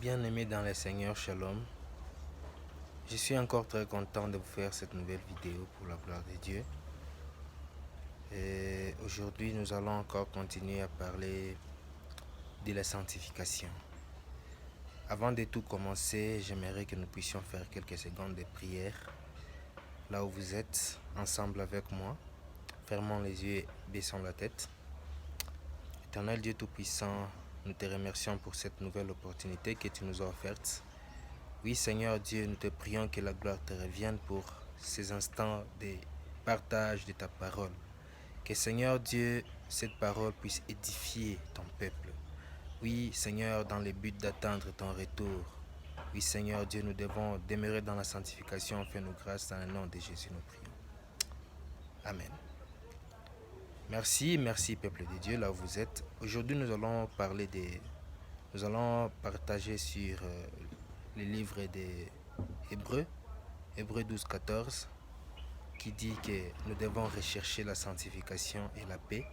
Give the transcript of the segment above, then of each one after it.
Bien-aimés dans le Seigneur, Shalom. Je suis encore très content de vous faire cette nouvelle vidéo pour la gloire de Dieu. Et aujourd'hui, nous allons encore continuer à parler de la sanctification. Avant de tout commencer, j'aimerais que nous puissions faire quelques secondes de prière. Là où vous êtes, ensemble avec moi, fermons les yeux et baissons la tête. Éternel Dieu Tout-Puissant, nous te remercions pour cette nouvelle opportunité que tu nous as offerte. Oui, Seigneur Dieu, nous te prions que la gloire te revienne pour ces instants de partage de ta parole. Que Seigneur Dieu, cette parole puisse édifier ton peuple. Oui, Seigneur, dans le but d'attendre ton retour. Oui, Seigneur Dieu, nous devons demeurer dans la sanctification. Fais-nous grâce dans le nom de Jésus, nous prions. Amen. Merci peuple de Dieu, là où vous êtes. Aujourd'hui, nous allons partager sur le livre des Hébreux, Hébreux 12, 14, qui dit que nous devons rechercher la sanctification et la paix,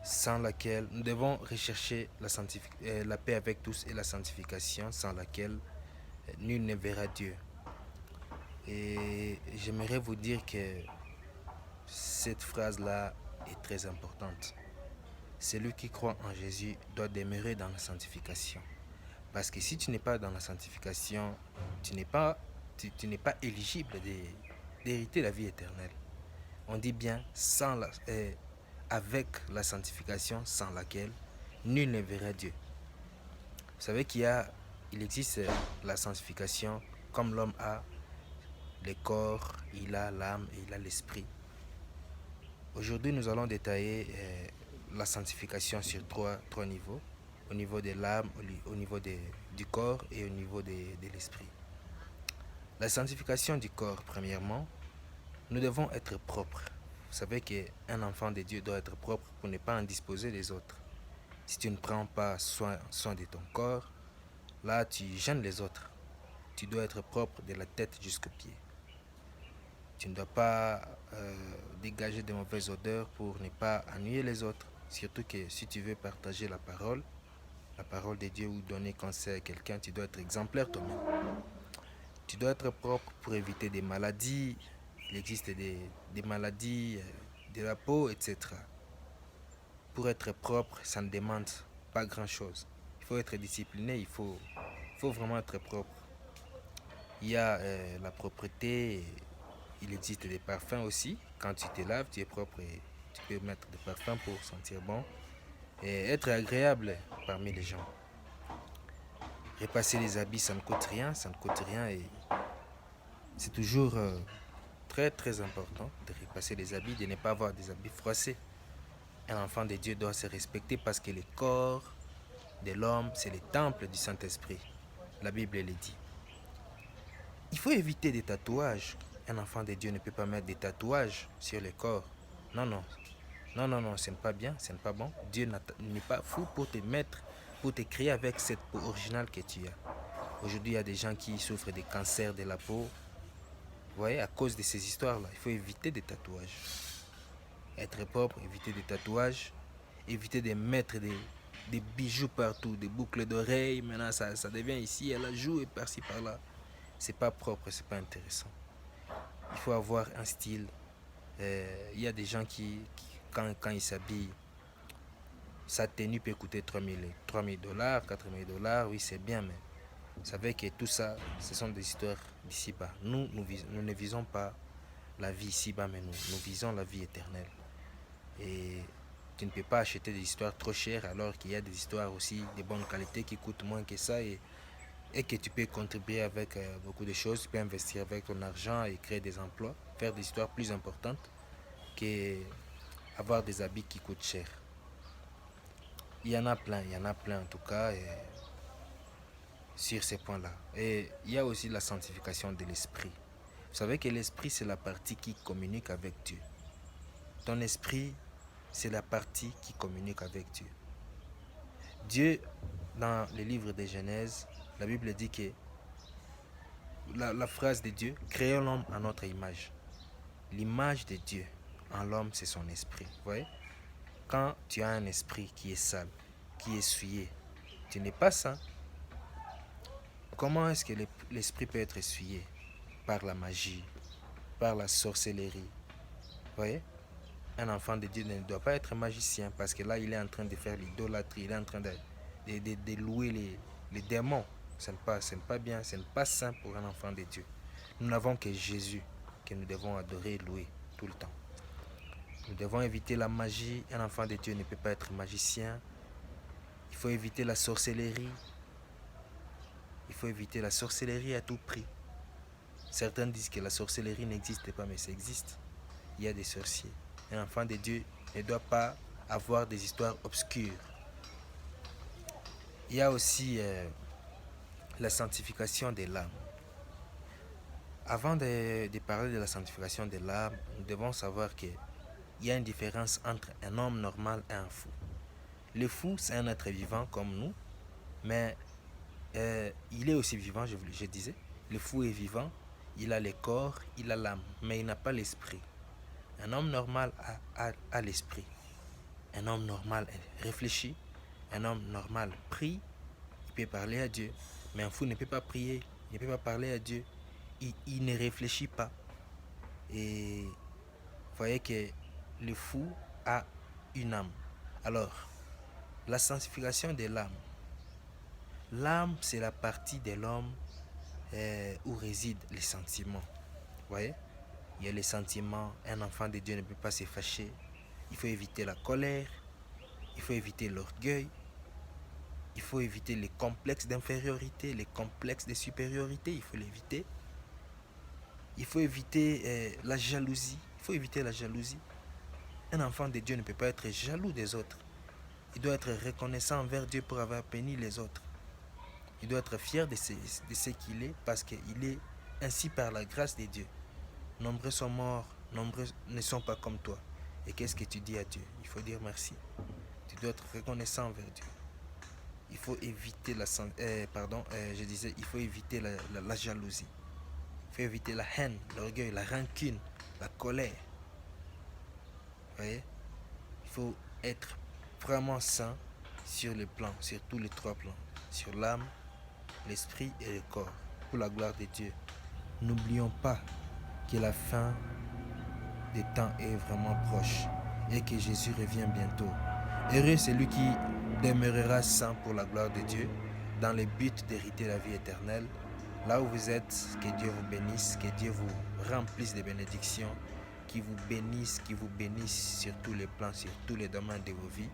sans laquelle nous devons rechercher la paix avec tous et la sanctification, sans laquelle nul ne verra Dieu. Et j'aimerais vous dire que cette phrase-là est très importante. Celui qui croit en Jésus doit demeurer dans la sanctification. Parce que si tu n'es pas dans la sanctification, tu n'es pas éligible d'hériter la vie éternelle. On dit bien avec la sanctification sans laquelle nul ne verra Dieu. Vous savez il existe la sanctification comme l'homme a le corps, il a l'âme et il a l'esprit. Aujourd'hui, nous allons détailler la sanctification sur trois niveaux. Au niveau de l'âme, au niveau du corps et au niveau de l'esprit. La sanctification du corps, premièrement, nous devons être propres. Vous savez qu'un enfant de Dieu doit être propre pour ne pas indisposer les autres. Si tu ne prends pas soin de ton corps, là tu gênes les autres. Tu dois être propre de la tête jusqu'aux pieds. Tu ne dois pas dégager de mauvaises odeurs pour ne pas ennuyer les autres. Surtout que si tu veux partager la parole de Dieu ou donner conseil à quelqu'un, tu dois être exemplaire toi-même. Tu dois être propre pour éviter des maladies. Il existe des maladies de la peau, etc. Pour être propre, ça ne demande pas grand-chose. Il faut être discipliné, il faut vraiment être propre. Il y a la propreté, il existe des parfums aussi. Quand tu te laves, tu es propre et tu peux mettre des parfums pour sentir bon et être agréable parmi les gens. Repasser les habits, ça ne coûte rien et c'est toujours très important de repasser les habits, de ne pas avoir des habits froissés. Un enfant de Dieu doit se respecter parce que le corps de l'homme, c'est le temple du Saint-Esprit. La Bible le dit. Il faut éviter des tatouages. Un enfant de Dieu ne peut pas mettre des tatouages sur le corps. Non, ce n'est pas bien, ce n'est pas bon. Dieu n'est pas fou pour te créer avec cette peau originale que tu as. Aujourd'hui, il y a des gens qui souffrent des cancers de la peau. Vous voyez, à cause de ces histoires-là, il faut éviter des tatouages. Être propre, éviter des tatouages, éviter de mettre des bijoux partout, des boucles d'oreilles. Maintenant, ça devient ici, à la joue et par-ci, par-là. C'est pas propre, c'est pas intéressant. Il faut avoir un style. Il y a des gens qui quand ils s'habillent, sa tenue peut coûter $3,000, $4,000. Oui, c'est bien, mais vous savez que tout ça, ce sont des histoires d'ici-bas. Nous ne visons pas la vie ici-bas, mais nous visons la vie éternelle. Et tu ne peux pas acheter des histoires trop chères alors qu'il y a des histoires aussi de bonne qualité qui coûtent moins que ça et que tu peux contribuer avec beaucoup de choses. Tu peux investir avec ton argent et créer des emplois, faire des histoires plus importantes qu'avoir des habits qui coûtent cher. Il y en a plein en tout cas sur ces points-là. Et il y a aussi la sanctification de l'esprit. Vous savez que l'esprit, c'est la partie qui communique avec Dieu. Ton esprit, c'est la partie qui communique avec Dieu. Dieu, dans le livre de Genèse, la Bible dit que la phrase de Dieu, créons l'homme à notre image. L'image de Dieu en l'homme, c'est son esprit. Vous voyez? Quand tu as un esprit qui est sale, qui est souillé, tu n'es pas saint. Comment est-ce que l'esprit peut être essuyé? Par la magie, par la sorcellerie. Vous voyez? Un enfant de Dieu ne doit pas être magicien parce que là, il est en train de faire l'idolâtrie, il est en train de louer les démons. Ce n'est pas bien, ce n'est pas sain pour un enfant de Dieu. Nous n'avons que Jésus que nous devons adorer et louer tout le temps. Nous devons éviter la magie. Un enfant de Dieu ne peut pas être magicien. Il faut éviter la sorcellerie. Il faut éviter la sorcellerie à tout prix. Certains disent que la sorcellerie n'existe pas, mais ça existe. Il y a des sorciers. Un enfant de Dieu ne doit pas avoir des histoires obscures. Il y a aussi la sanctification de l'âme. Avant de parler de la sanctification de l'âme, nous devons savoir qu'il y a une différence entre un homme normal et un fou. Le fou, c'est un être vivant comme nous, mais il est aussi vivant, je disais. Le fou est vivant, il a le corps, il a l'âme, mais il n'a pas l'esprit. Un homme normal a l'esprit. Un homme normal réfléchit. Un homme normal prie. Il peut parler à Dieu. Mais un fou ne peut pas prier. Il ne peut pas parler à Dieu. Il ne réfléchit pas. Et vous voyez que le fou a une âme. Alors, la sanctification de l'âme. L'âme, c'est la partie de l'homme où résident les sentiments. Vous voyez? Il y a les sentiments. Un enfant de Dieu ne peut pas se fâcher. Il faut éviter la colère. Il faut éviter l'orgueil. Il faut éviter les complexes d'infériorité, les complexes de supériorité. Il faut l'éviter. Il faut éviter la jalousie. Il faut éviter la jalousie. Un enfant de Dieu ne peut pas être jaloux des autres. Il doit être reconnaissant envers Dieu pour avoir béni les autres. Il doit être fier de ce qu'il est parce qu'il est ainsi par la grâce de Dieu. Nombreux sont morts, nombreux ne sont pas comme toi. Et qu'est-ce que tu dis à Dieu? Il faut dire merci. Tu dois être reconnaissant envers Dieu. Il faut éviter il faut éviter la jalousie. Il faut éviter la haine, l'orgueil, la rancune, la colère. Vous voyez? Il faut être vraiment saint sur les plans, sur tous les trois plans. Sur l'âme, l'esprit et le corps. Pour la gloire de Dieu. N'oublions pas que la fin des temps est vraiment proche et que Jésus revient bientôt. Heureux celui qui demeurera saint pour la gloire de Dieu, dans le but d'hériter la vie éternelle. Là où vous êtes, que Dieu vous bénisse, que Dieu vous remplisse de bénédictions, qu'il vous bénisse sur tous les plans, sur tous les domaines de vos vies,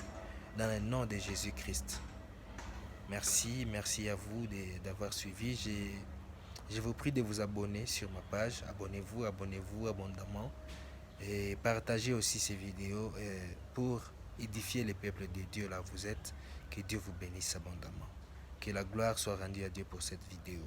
dans le nom de Jésus-Christ. Merci à vous d'avoir suivi. Je vous prie de vous abonner sur ma page. Abonnez-vous abondamment. Et partagez aussi ces vidéos pour édifier les peuples de Dieu là où vous êtes. Que Dieu vous bénisse abondamment. Que la gloire soit rendue à Dieu pour cette vidéo.